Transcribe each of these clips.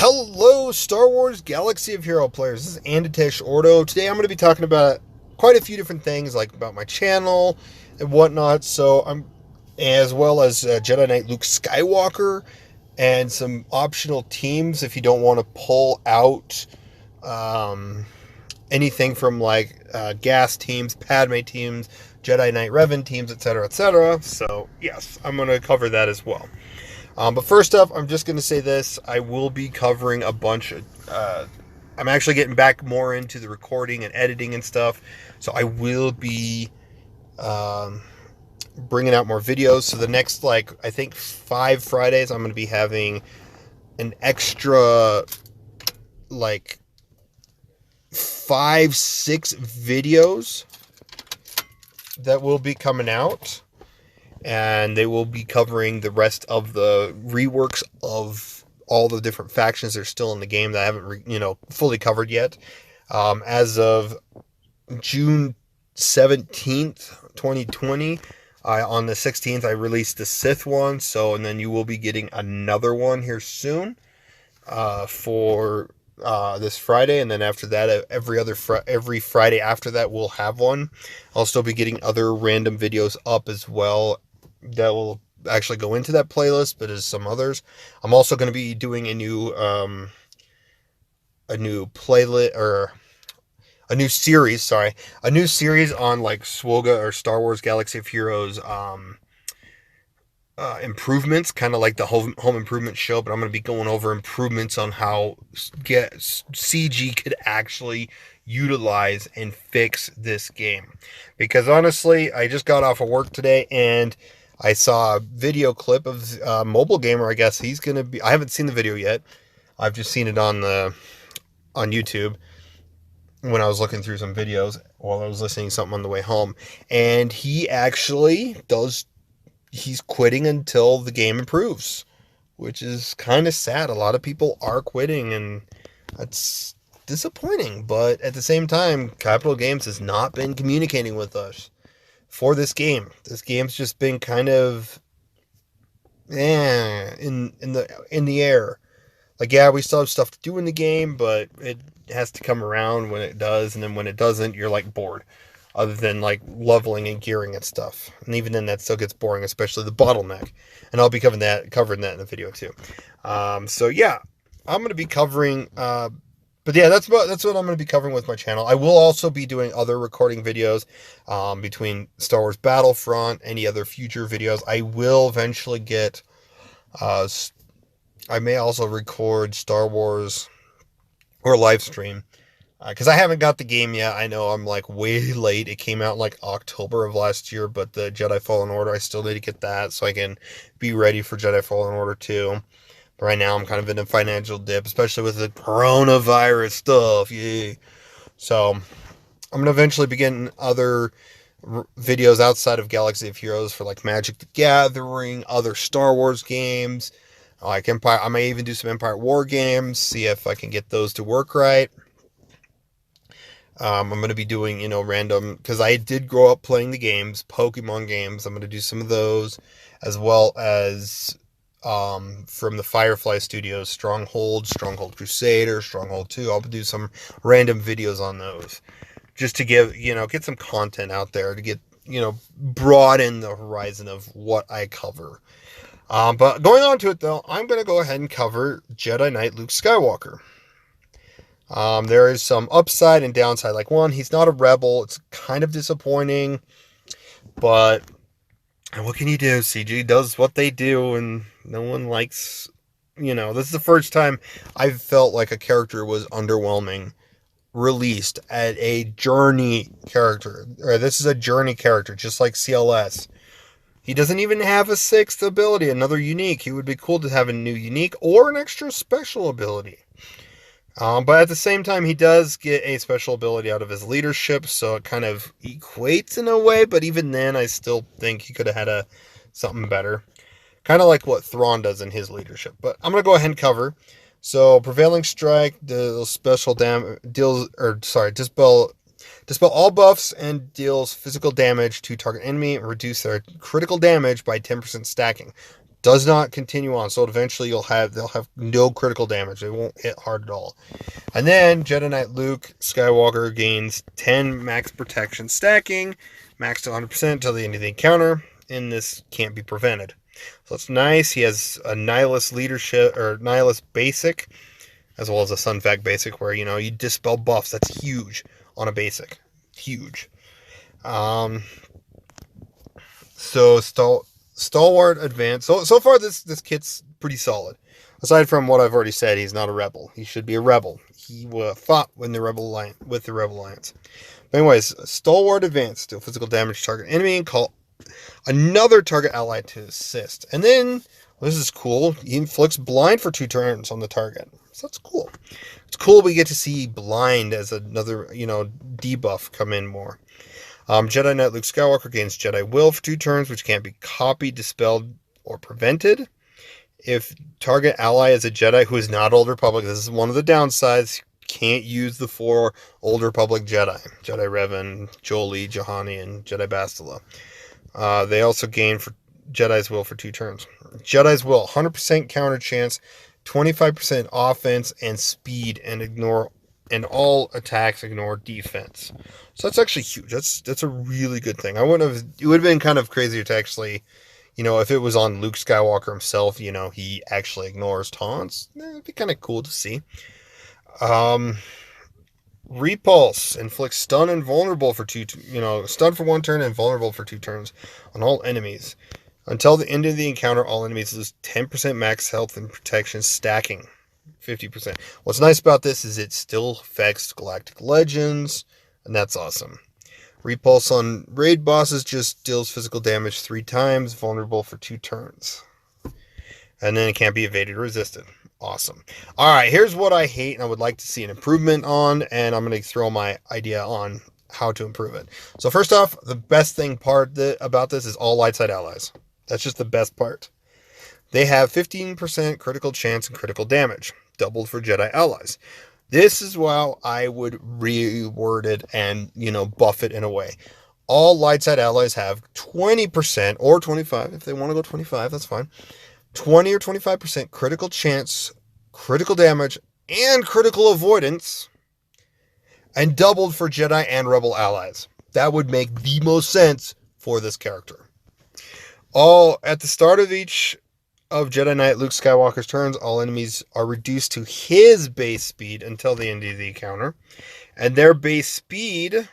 Hello, Star Wars Galaxy of Hero players. This is Anditesh Ordo. Today I'm going to be talking about quite a few different things, like about my channel and whatnot. As well as Jedi Knight Luke Skywalker, and some optional teams if you don't want to pull out um, anything from gas teams, Padme teams, Jedi Knight Revan teams, etc., etc. So yes, I'm going to cover that as well. But first up, I'm just going to say this. I will be covering a bunch of... I'm actually getting back more into the recording and editing and stuff. So I will be bringing out more videos. So the next, I think 5 Fridays, I'm going to be having an extra, 5-6 videos that will be coming out. And they will be covering the rest of the reworks of all the different factions that are still in the game that I haven't, fully covered yet. As of June 17th, 2020, on the 16th, I released the Sith one. And then you will be getting another one here soon for this Friday. And then after that, every Friday after that, we'll have one. I'll still be getting other random videos up as well that will actually go into that playlist, but as some others. I'm also going to be doing a new playlist, or a new series on SWGOH, or Star Wars Galaxy of Heroes improvements, kind of like the home improvement show, but I'm going to be going over improvements on how CG could actually utilize and fix this game. Because honestly, I just got off of work today and I saw a video clip of Mobile Gamer. I guess he's going to be... I haven't seen the video yet. I've just seen it on YouTube when I was looking through some videos while I was listening to something on the way home. And he actually he's quitting until the game improves, which is kind of sad. A lot of people are quitting, and that's disappointing. But at the same time, Capital Games has not been communicating with us for this game. This game's just been kind of in the air. We still have stuff to do in the game, but it has to come around when it does, and then when it doesn't, you're bored. Other than leveling and gearing and stuff, and even then that still gets boring, especially the bottleneck. And I'll be covering that in the video too. So yeah, I'm going to be covering. But yeah, that's what I'm going to be covering with my channel. I will also be doing other recording videos between Star Wars Battlefront, any other future videos. I will eventually get... I may also record Star Wars or live stream. Because I haven't got the game yet. I know I'm way late. It came out in October of last year, but the Jedi Fallen Order, I still need to get that so I can be ready for Jedi Fallen Order 2. But right now I'm kind of in a financial dip, especially with the coronavirus stuff. Yay. So I'm going to eventually begin other videos outside of Galaxy of Heroes for Magic the Gathering, other Star Wars games, Empire. I may even do some Empire War games, see if I can get those to work right. I'm going to be doing, random, because I did grow up playing the games, Pokemon games. I'm going to do some of those, as well as from the Firefly Studios, Stronghold Crusader, Stronghold 2. I'll do some random videos on those, just to get some content out there, to get, broaden the horizon of what I cover. But going on to it, though, I'm going to go ahead and cover Jedi Knight Luke Skywalker. There is some upside and downside. One, he's not a rebel. It's kind of disappointing, but what can you do? CG does what they do, and no one likes, this is the first time I've felt like a character was underwhelming released at a journey character. Or this is a journey character, just like CLS. He doesn't even have a 6th ability, another unique. He would be cool to have a new unique or an extra special ability. But at the same time, he does get a special ability out of his leadership, so it kind of equates in a way, but even then, I still think he could have had something better. Kind of like what Thrawn does in his leadership. But I'm going to go ahead and cover. So, Prevailing Strike deals special damage, dispel all buffs and deals physical damage to target enemy and reduce their critical damage by 10% stacking. Does not continue on, so eventually they'll have no critical damage. They won't hit hard at all. And then Jedi Knight Luke Skywalker gains 10 max protection stacking, max to 100% until the end of the encounter, and this can't be prevented. So it's nice. He has a Nihilist leadership, or Nihilist basic, as well as a Sun Fac basic, where, you dispel buffs. That's huge on a basic. Huge. So Stalwart Advance. So far this kit's pretty solid. Aside from what I've already said, he's not a rebel. He should be a rebel. He fought with the Rebel Alliance. But anyways, Stalwart Advance. Deal physical damage to target enemy and call another target ally to assist. And then, this is cool, he inflicts blind for 2 turns on the target. So that's cool. It's cool we get to see blind as another, debuff come in more. Jedi Knight Luke Skywalker gains Jedi Will for 2 turns, which can't be copied, dispelled, or prevented. If target ally is a Jedi who is not Old Republic, this is one of the downsides. Can't use the 4 Old Republic Jedi. Jedi Revan, Jolee, Juhani, and Jedi Bastila. They also gain for Jedi's Will for 2 turns. Jedi's Will, 100% counter chance, 25% offense and speed, and all attacks ignore defense. So that's actually huge. That's a really good thing. It would have been kind of crazier to actually, if it was on Luke Skywalker himself, he actually ignores taunts. It'd be kind of cool to see. Repulse inflicts stun and vulnerable for stun for 1 turn and vulnerable for 2 turns on all enemies. Until the end of the encounter, all enemies lose 10% max health and protection, stacking 50%. What's nice about this is it still affects Galactic Legends, and that's awesome. Repulse on raid bosses just deals physical damage 3 times, vulnerable for 2 turns. And then it can't be evaded or resisted. Awesome. All right, here's what I hate and I would like to see an improvement on, and I'm going to throw my idea on how to improve it. So first off, the best thing about this is all light side allies. That's just the best part. They have 15% critical chance and critical damage, doubled for Jedi allies. This is how I would reword it and, buff it in a way. All light side allies have 20% or 25, if they want to go 25, that's fine. 20 or 25% critical chance, critical damage, and critical avoidance, and doubled for Jedi and Rebel allies. That would make the most sense for this character. At the start of each of Jedi Knight Luke Skywalker's turns, all enemies are reduced to his base speed until the end of the encounter, and their base speed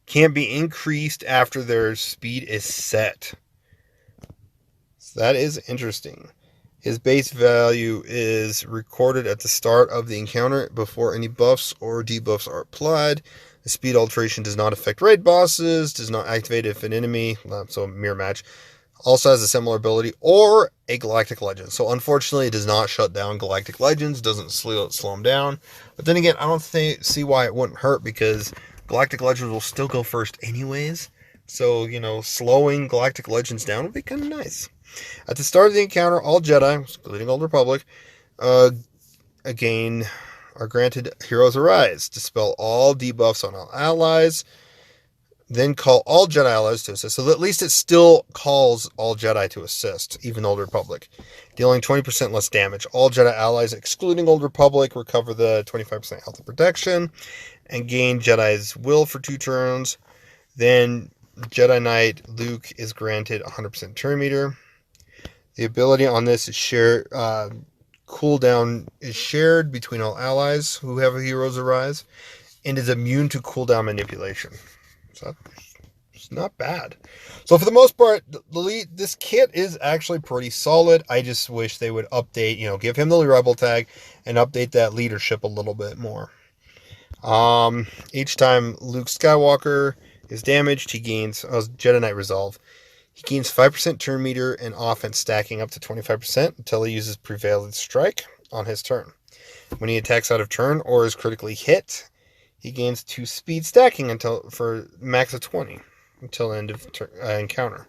can't be increased after their speed is set. So that is interesting. His base value is recorded at the start of the encounter before any buffs or debuffs are applied. The speed alteration does not affect raid bosses, does not activate if an enemy, so a mirror match, also has a similar ability, or a Galactic Legend. So unfortunately, it does not shut down Galactic Legends, doesn't slow them down. But then again, I don't see why it wouldn't hurt, because Galactic Legends will still go first anyways. So, slowing Galactic Legends down would be kind of nice. At the start of the encounter, all Jedi, including Old Republic, again, are granted Heroes Arise. Dispel all debuffs on all allies. Then call all Jedi allies to assist. So at least it still calls all Jedi to assist, even Old Republic. Dealing 20% less damage. All Jedi allies, excluding Old Republic, recover the 25% health and protection. And gain Jedi's Will for 2 turns. Then Jedi Knight Luke is granted 100% turn meter. The ability on this is shared. Cooldown is shared between all allies who have a Heroes Arise, and is immune to cooldown manipulation. So it's not bad. So for the most part, this kit is actually pretty solid. I just wish they would update, give him the Rebel tag and update that leadership a little bit more. Each time Luke Skywalker is damaged, he gains Jedi Knight Resolve. He gains 5% turn meter and offense, stacking up to 25% until he uses Prevalent Strike on his turn. When he attacks out of turn or is critically hit, he gains 2 speed, stacking for max of 20 until the end of encounter.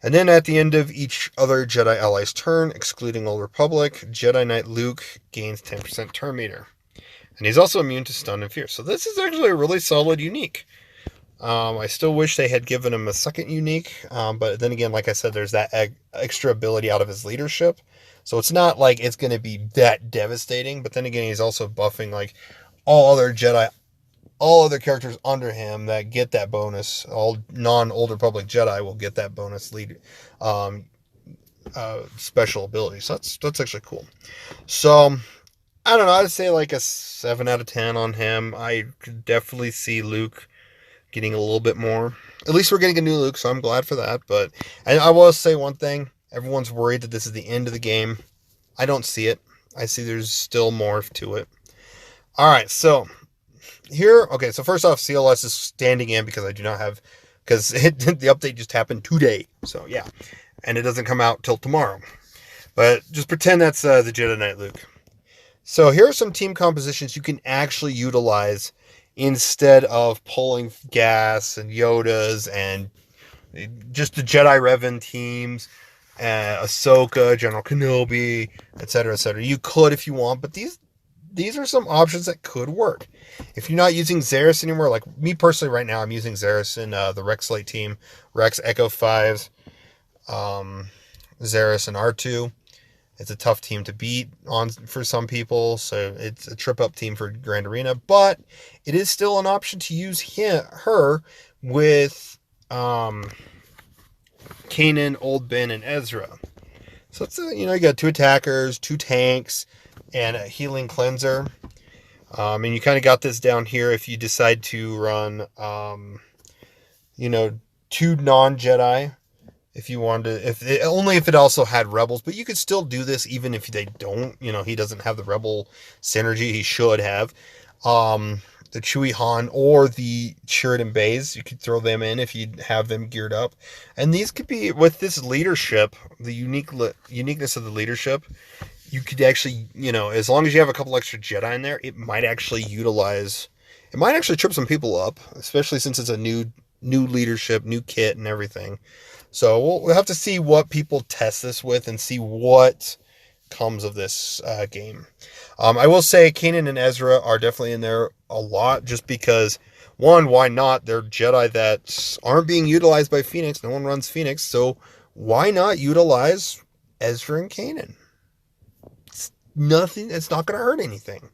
And then at the end of each other Jedi ally's turn, excluding Old Republic, Jedi Knight Luke gains 10% turn meter. And he's also immune to stun and fear. So this is actually a really solid unique. I still wish they had given him a second unique, but then again, like I said, there's that extra ability out of his leadership. So it's not like it's going to be that devastating, but then again, he's also buffing like all other Jedi, all other characters under him that get that bonus. All non-Old Republic Jedi will get that bonus um, special ability. So that's actually cool. So I don't know. I'd say like a 7 out of 10 on him. I could definitely see Luke getting a little bit more. At least we're getting a new Luke, so I'm glad for that. But and I will say one thing. Everyone's worried that this is the end of the game. I don't see it. I see there's still more to it. All right, so here, okay, so first off, CLS is standing in because I do not have, because the update just happened today. So yeah, and it doesn't come out till tomorrow. But just pretend that's the Jedi Knight Luke. So here are some team compositions you can actually utilize instead of pulling gas and Yodas and just the Jedi Revan teams, Ahsoka, General Kenobi, etc., etc. You could if you want, but these are some options that could work. If you're not using Zaris anymore, like me personally right now, I'm using Zaris in the Rex Slate team, Rex Echo 5s, Zaris and R2. It's a tough team to beat on for some people, so it's a trip-up team for Grand Arena, but it is still an option to use her with Kanan, Old Ben, and Ezra. So it's you got 2 attackers, 2 tanks, and a healing cleanser. And you kind of got this down here if you decide to run, 2 non-Jedi. If you wanted to, only if it also had rebels, but you could still do this even if they don't. He doesn't have the rebel synergy he should have. The Chewie Han or the Sheridan Bays, you could throw them in if you have them geared up. And these could be, with this leadership, the uniqueness of the leadership, you could actually, as long as you have a couple extra Jedi in there, it might actually trip some people up, especially since it's a new leadership, new kit and everything. So we'll have to see what people test this with and see what comes of this game. I will say Kanan and Ezra are definitely in there a lot just because, one, why not? They're Jedi that aren't being utilized by Phoenix. No one runs Phoenix, so why not utilize Ezra and Kanan? It's not going to hurt anything.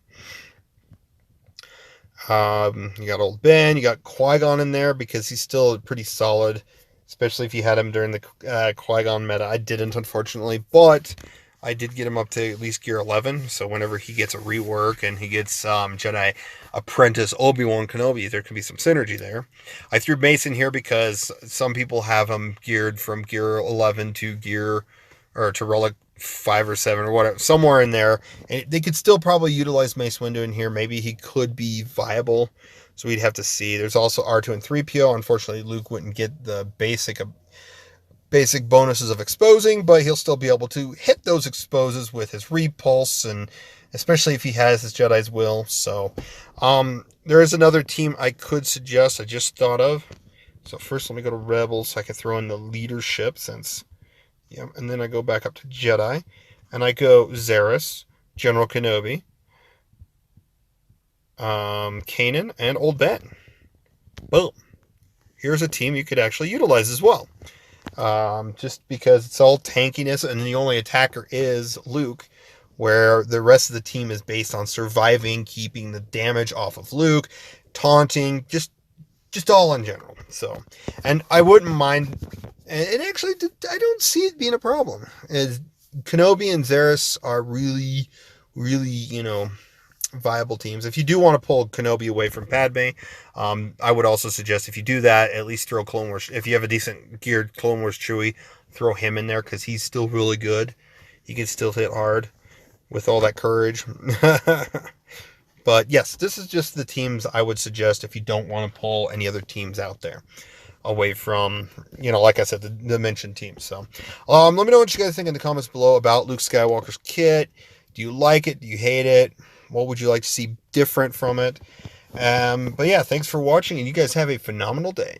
You got Old Ben, you got Qui-Gon in there because he's still pretty solid, especially if you had him during the Qui-Gon meta. I didn't, unfortunately, but I did get him up to at least gear 11, so whenever he gets a rework and he gets Jedi Apprentice Obi-Wan Kenobi, there can be some synergy there. I threw Mace in here because some people have him geared from gear 11 to Relic 5 or 7 or whatever, somewhere in there. And they could still probably utilize Mace Windu in here. Maybe he could be viable, so we'd have to see. There's also R2 and 3PO. Unfortunately, Luke wouldn't get the basic bonuses of exposing, but he'll still be able to hit those exposes with his repulse, and especially if he has his Jedi's will. So there is another team I could suggest I just thought of. So first let me go to Rebels so I can throw in the leadership and then I go back up to Jedi and I go Zaris, General Kenobi, Kanan, and Old Ben. Boom. Here's a team you could actually utilize as well. Just because it's all tankiness and the only attacker is Luke, where the rest of the team is based on surviving, keeping the damage off of Luke, taunting, just all in general. So, and I wouldn't mind, and actually I don't see it being a problem, as Kenobi and Zaris are really, really, viable teams. If you do want to pull Kenobi away from Padme, I would also suggest if you do that, at least throw Clone Wars. If you have a decent geared Clone Wars Chewie, throw him in there because he's still really good. He can still hit hard with all that courage. But yes, this is just the teams I would suggest if you don't want to pull any other teams out there away from, like I said, the mentioned teams. So let me know what you guys think in the comments below about Luke Skywalker's kit. Do you like it? Do you hate it? What would you like to see different from it? But yeah, thanks for watching, and you guys have a phenomenal day.